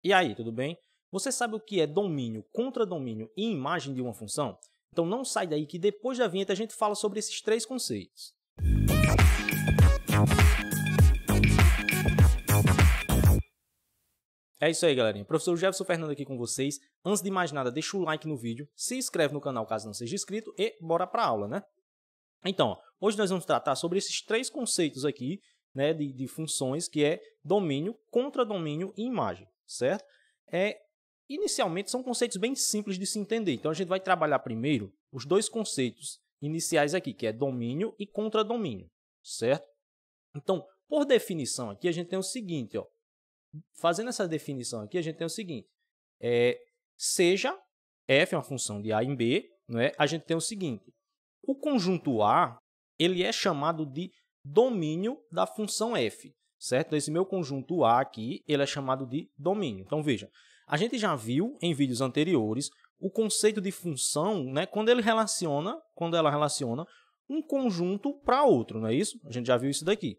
E aí, tudo bem? Você sabe o que é domínio, contradomínio e imagem de uma função? Então não sai daí que depois da vinheta a gente fala sobre esses três conceitos. É isso aí, galerinha. Professor Jefferson Fernando aqui com vocês. Antes de mais nada, deixa o like no vídeo, se inscreve no canal caso não seja inscrito e bora para a aula, né? Então, hoje nós vamos tratar sobre esses três conceitos aqui, né, de funções, que é domínio, contradomínio e imagem, certo? Inicialmente, são conceitos bem simples de se entender. Então, a gente vai trabalhar primeiro os dois conceitos iniciais aqui, que é domínio e contradomínio, certo? Então, por definição aqui, a gente tem o seguinte, ó. Fazendo essa definição aqui, a gente tem o seguinte. Seja f é uma função de a em b, né, a gente tem o seguinte. O conjunto A, ele é chamado de domínio da função f, certo? Então, esse meu conjunto A aqui, ele é chamado de domínio. Então, veja, a gente já viu em vídeos anteriores o conceito de função, né, quando ela relaciona um conjunto para outro, não é isso? A gente já viu isso daqui.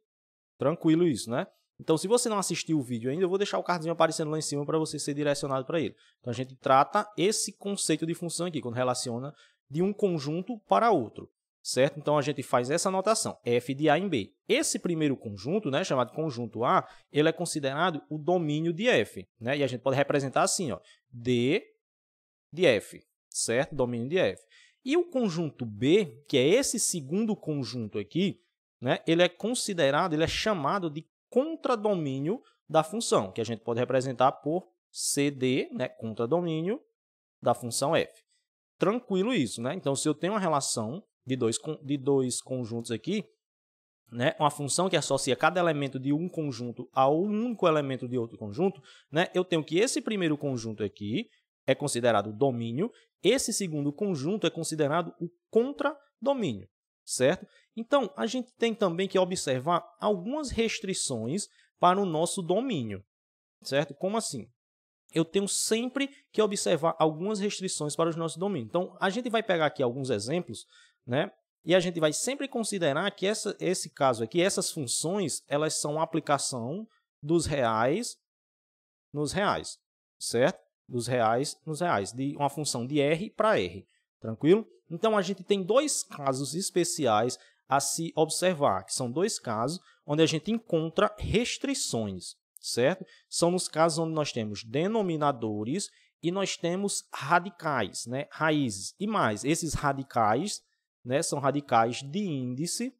Tranquilo isso, né? Então, se você não assistiu o vídeo ainda, eu vou deixar o cardzinho aparecendo lá em cima para você ser direcionado para ele. Então, a gente trata esse conceito de função aqui, quando relaciona de um conjunto para outro, certo? Então, a gente faz essa anotação, f de a em b. Esse primeiro conjunto, né, chamado conjunto A, ele é considerado o domínio de f, né? E a gente pode representar assim, ó, d de f, certo? Domínio de f. E o conjunto B, que é esse segundo conjunto aqui, né, ele é chamado de contradomínio da função, que a gente pode representar por CD, né, contradomínio da função f. Tranquilo isso, né? Então, se eu tenho uma relação de dois conjuntos aqui, né, uma função que associa cada elemento de um conjunto a um único elemento de outro conjunto, né, eu tenho que esse primeiro conjunto aqui é considerado domínio, esse segundo conjunto é considerado o contradomínio, certo? Então, a gente tem também que observar algumas restrições para o nosso domínio, certo? Como assim? Eu tenho sempre que observar algumas restrições para os nossos domínios. Então, a gente vai pegar aqui alguns exemplos, né? E a gente vai sempre considerar que esse caso aqui, essas funções, elas são a aplicação dos reais nos reais, certo? Dos reais nos reais, de uma função de R para R, tranquilo? Então, a gente tem dois casos especiais a se observar, que são dois casos onde a gente encontra restrições, certo? São nos casos onde nós temos denominadores e nós temos radicais, né? Raízes. E mais, esses radicais, né, são radicais de índice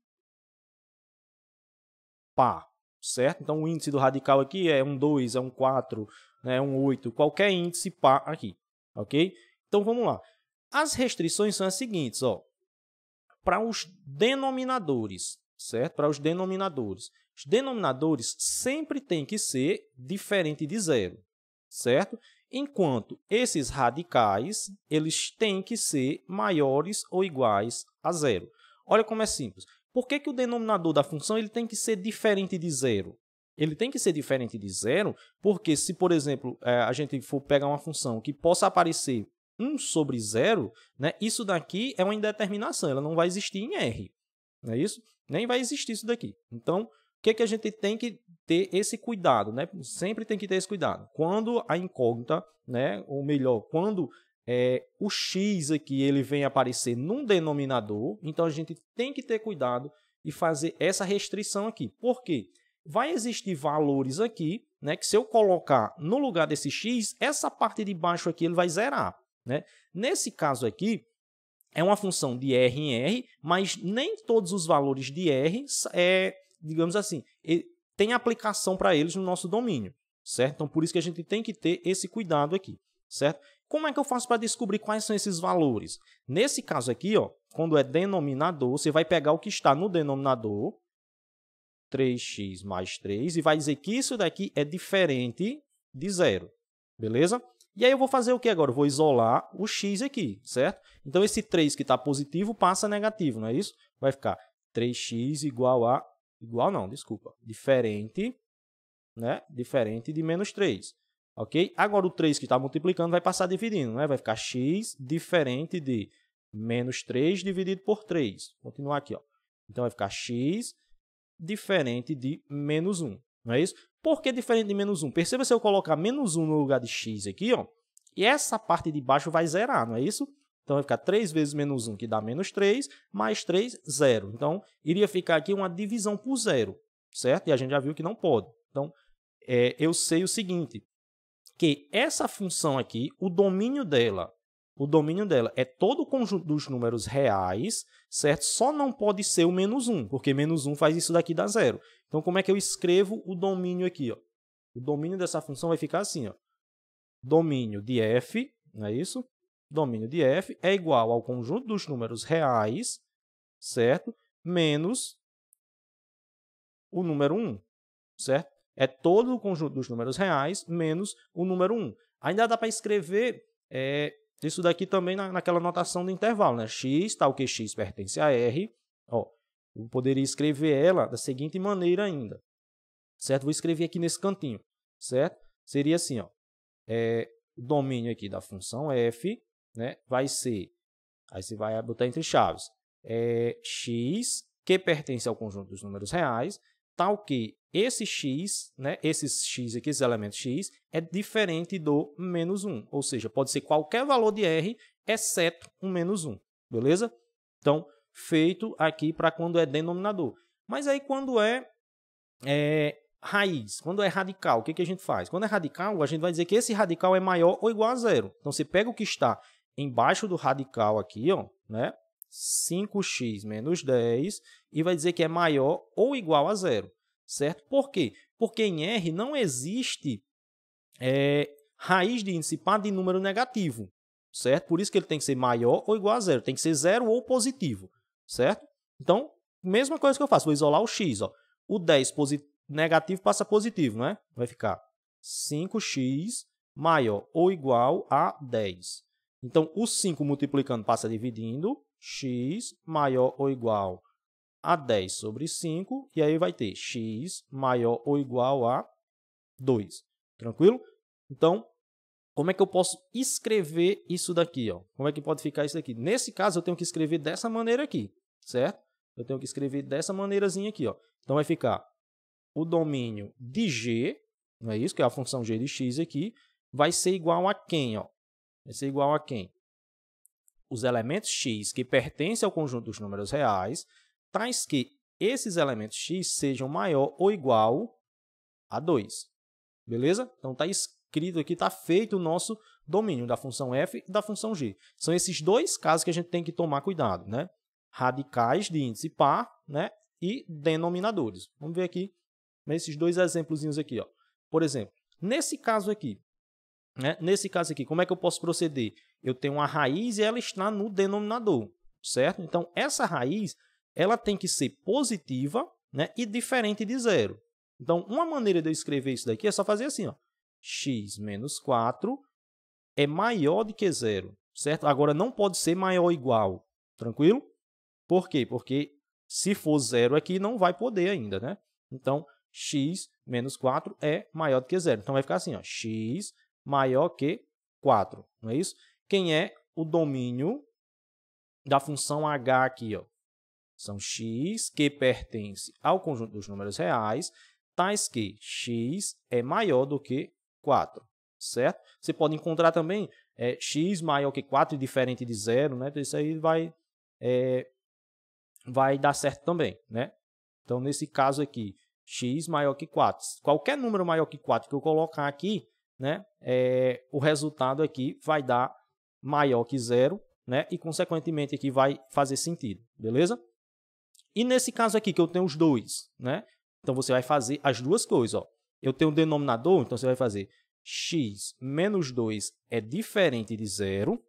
par, certo? Então, o índice do radical aqui é um 2, é um 4, né, é um 8, qualquer índice par aqui, ok? Então, vamos lá. As restrições são as seguintes, ó. Para os denominadores, certo? Para os denominadores sempre têm que ser diferente de zero, certo? Enquanto esses radicais, eles têm que ser maiores ou iguais a zero. Olha como é simples. Por que o denominador da função ele tem que ser diferente de zero? Ele tem que ser diferente de zero porque se, por exemplo, a gente for pegar uma função que possa aparecer 1 sobre 0, né, isso daqui é uma indeterminação, ela não vai existir em R, não é isso? Nem vai existir isso daqui. Então, o que a gente tem que ter esse cuidado, né? Sempre tem que ter esse cuidado. Quando a incógnita, né, ou melhor, quando o x aqui ele vem aparecer num denominador, então a gente tem que ter cuidado e fazer essa restrição aqui. Por quê? Vai existir valores aqui, né, que se eu colocar no lugar desse x, essa parte de baixo aqui ele vai zerar, né? Nesse caso aqui, é uma função de R em R, mas nem todos os valores de R, digamos assim, tem aplicação para eles no nosso domínio, certo? Então, por isso que a gente tem que ter esse cuidado aqui, certo? Como é que eu faço para descobrir quais são esses valores? Nesse caso aqui, ó, quando é denominador, você vai pegar o que está no denominador, 3x mais 3, e vai dizer que isso daqui é diferente de zero, beleza? E aí eu vou fazer o que agora? Eu vou isolar o x aqui, certo? Então, esse 3 que está positivo passa a negativo, não é isso? Vai ficar 3x igual a... diferente, né? Diferente de menos 3, ok? Agora, o 3 que está multiplicando vai passar dividindo, né? Vai ficar x diferente de menos 3 dividido por 3. Vou continuar aqui, ó. Então, vai ficar x diferente de menos 1. Não é isso? Por que diferente de menos 1? Perceba se eu colocar menos 1 no lugar de x aqui, ó, e essa parte de baixo vai zerar, não é isso? Então, vai ficar 3 vezes menos 1, que dá menos 3, mais 3, 0. Então, iria ficar aqui uma divisão por zero, certo? E a gente já viu que não pode. Então, eu sei o seguinte, que essa função aqui, o domínio dela é todo o conjunto dos números reais, certo? Só não pode ser o menos 1, porque menos 1 faz isso daqui dar zero. Então, como é que eu escrevo o domínio aqui, ó? O domínio dessa função vai ficar assim, ó. Domínio de f, não é isso? Domínio de f é igual ao conjunto dos números reais, certo? Menos o número 1, certo? É todo o conjunto dos números reais menos o número 1. Ainda dá para escrever isso daqui também naquela notação do intervalo, né? X, tal que x pertence a R. Ó, eu poderia escrever ela da seguinte maneira ainda, certo? Vou escrever aqui nesse cantinho, certo? Seria assim, ó. O domínio aqui da função f, né, vai ser, aí você vai botar entre chaves, x, que pertence ao conjunto dos números reais, tal que esse x, né, esses x aqui, esses elementos x, é diferente do menos 1, ou seja, pode ser qualquer valor de r, exceto um menos 1, beleza? Então, feito aqui para quando é denominador. Mas aí quando é raiz, quando é radical, o que a gente faz? Quando é radical, a gente vai dizer que esse radical é maior ou igual a zero. Então, você pega o que está embaixo do radical aqui, ó, né? 5x menos 10, e vai dizer que é maior ou igual a zero, certo? Por quê? Porque em R não existe raiz de índice par de número negativo, certo? Por isso que ele tem que ser maior ou igual a zero, tem que ser zero ou positivo, certo? Então, mesma coisa que eu faço, vou isolar o x, ó. O 10 negativo passa positivo, né? Vai ficar 5x maior ou igual a 10. Então, o 5 multiplicando passa dividindo, x maior ou igual a 10 sobre 5, e aí vai ter x maior ou igual a 2. Tranquilo? Então, como é que eu posso escrever isso daqui, ó? Como é que pode ficar isso daqui? Nesse caso, eu tenho que escrever dessa maneira aqui, certo? Eu tenho que escrever dessa maneirazinha aqui, ó. Então, vai ficar o domínio de g, não é isso? Que é a função g de x aqui, vai ser igual a quem, ó? Vai ser igual a quem? Os elementos x que pertencem ao conjunto dos números reais, tais que esses elementos x sejam maior ou igual a 2. Beleza? Então, está escrito aqui, está feito o nosso domínio da função f e da função g. São esses dois casos que a gente tem que tomar cuidado, né? Radicais de índice par, né? E denominadores. Vamos ver aqui nesses dois exemplozinhos aqui, ó. Por exemplo, nesse caso aqui, né? Nesse caso aqui, como é que eu posso proceder? Eu tenho uma raiz e ela está no denominador, certo? Então, essa raiz ela tem que ser positiva, né? E diferente de zero. Então, uma maneira de eu escrever isso daqui é só fazer assim, ó. X menos 4 é maior do que zero, certo? Agora, não pode ser maior ou igual, tranquilo? Por quê? Porque se for zero aqui, não vai poder ainda, né? Então, x menos 4 é maior do que zero. Então, vai ficar assim, ó, x maior que 4, não é isso? Quem é o domínio da função h aqui, ó? São x que pertence ao conjunto dos números reais, tais que x é maior do que 4, certo? Você pode encontrar também x maior que 4 e diferente de zero, né? Então, isso aí vai dar certo também, né? Então, nesse caso aqui, x maior que 4. Qualquer número maior que 4 que eu colocar aqui, né, o resultado aqui vai dar maior que zero, né? E, consequentemente, aqui vai fazer sentido, beleza? E nesse caso aqui, que eu tenho os dois, né? Então, você vai fazer as duas coisas, ó. Eu tenho um denominador, então você vai fazer x menos 2 é diferente de zero,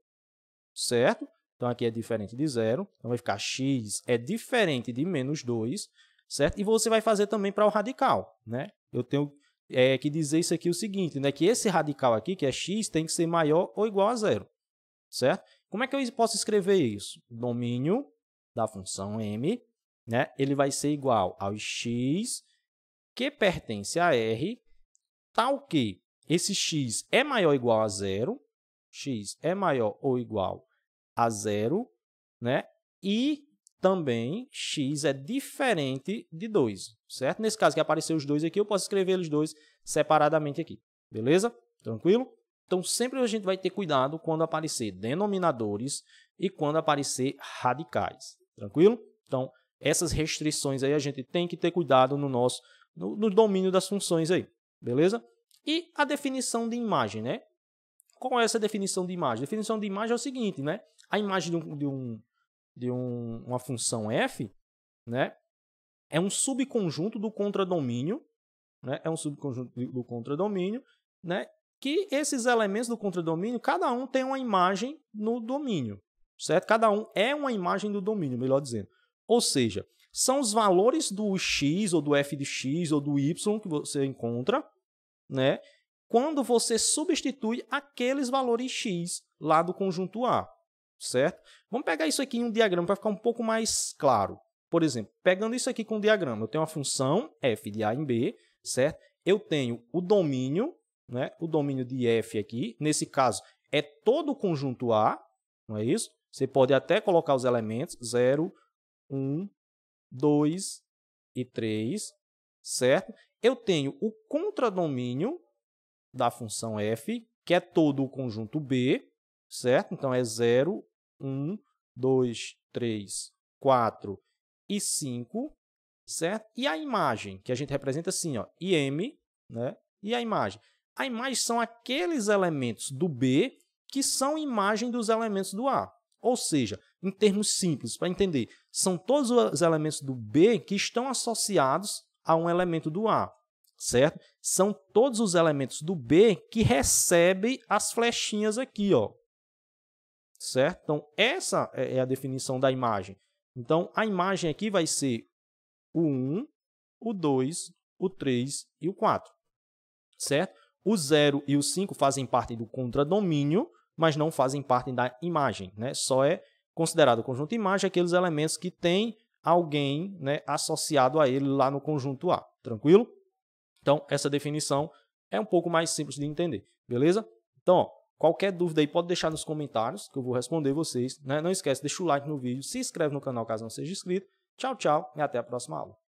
certo? Então, aqui é diferente de zero. Então, vai ficar x é diferente de menos 2, certo? E você vai fazer também para o radical, né? Eu tenho que dizer isso aqui o seguinte, né? Que esse radical aqui, que é x, tem que ser maior ou igual a zero, certo? Como é que eu posso escrever isso? O domínio da função m, né? Ele vai ser igual ao x que pertence a R, tal que esse x é maior ou igual a zero, x é maior ou igual a zero, né? E também x é diferente de 2, certo? Nesse caso que apareceu os dois aqui, eu posso escrever eles dois separadamente aqui, beleza? Tranquilo? Então, sempre a gente vai ter cuidado quando aparecer denominadores e quando aparecer radicais, tranquilo? Então, essas restrições aí a gente tem que ter cuidado no domínio das funções aí, beleza? E a definição de imagem, né? Qual é essa definição de imagem? A definição de imagem é o seguinte, né? A imagem de uma função f, né, é um subconjunto do contradomínio, né, é um subconjunto do contradomínio, né, que esses elementos do contradomínio, cada um tem uma imagem no domínio, certo? Cada um é uma imagem do domínio, melhor dizendo. Ou seja, são os valores do x, ou do f de x, ou do y que você encontra, né, quando você substitui aqueles valores x lá do conjunto A. Certo? Vamos pegar isso aqui em um diagrama para ficar um pouco mais claro. Por exemplo, pegando isso aqui com um diagrama, eu tenho uma função f de a em b, certo? Eu tenho o domínio, né? O domínio de f aqui, nesse caso, é todo o conjunto A, não é isso? Você pode até colocar os elementos 0, 1, 2 e 3, certo? Eu tenho o contradomínio da função f, que é todo o conjunto B, certo? Então, é 0, 1, 2, 3, 4 e 5, certo? E a imagem, que a gente representa assim, ó, IM, né? E a imagem? A imagem são aqueles elementos do B que são imagem dos elementos do A. Ou seja, em termos simples, para entender, são todos os elementos do B que estão associados a um elemento do A, certo? São todos os elementos do B que recebem as flechinhas aqui, ó. Certo? Então, essa é a definição da imagem. Então, a imagem aqui vai ser o 1, o 2, o 3 e o 4. Certo? O 0 e o 5 fazem parte do contradomínio, mas não fazem parte da imagem, né? Só é considerado conjunto imagem aqueles elementos que têm alguém, né, associado a ele lá no conjunto A. Tranquilo? Então, essa definição é um pouco mais simples de entender. Beleza? Então, ó, qualquer dúvida aí pode deixar nos comentários, que eu vou responder vocês, né? Não esquece, deixa o like no vídeo, se inscreve no canal caso não seja inscrito. Tchau, tchau e até a próxima aula.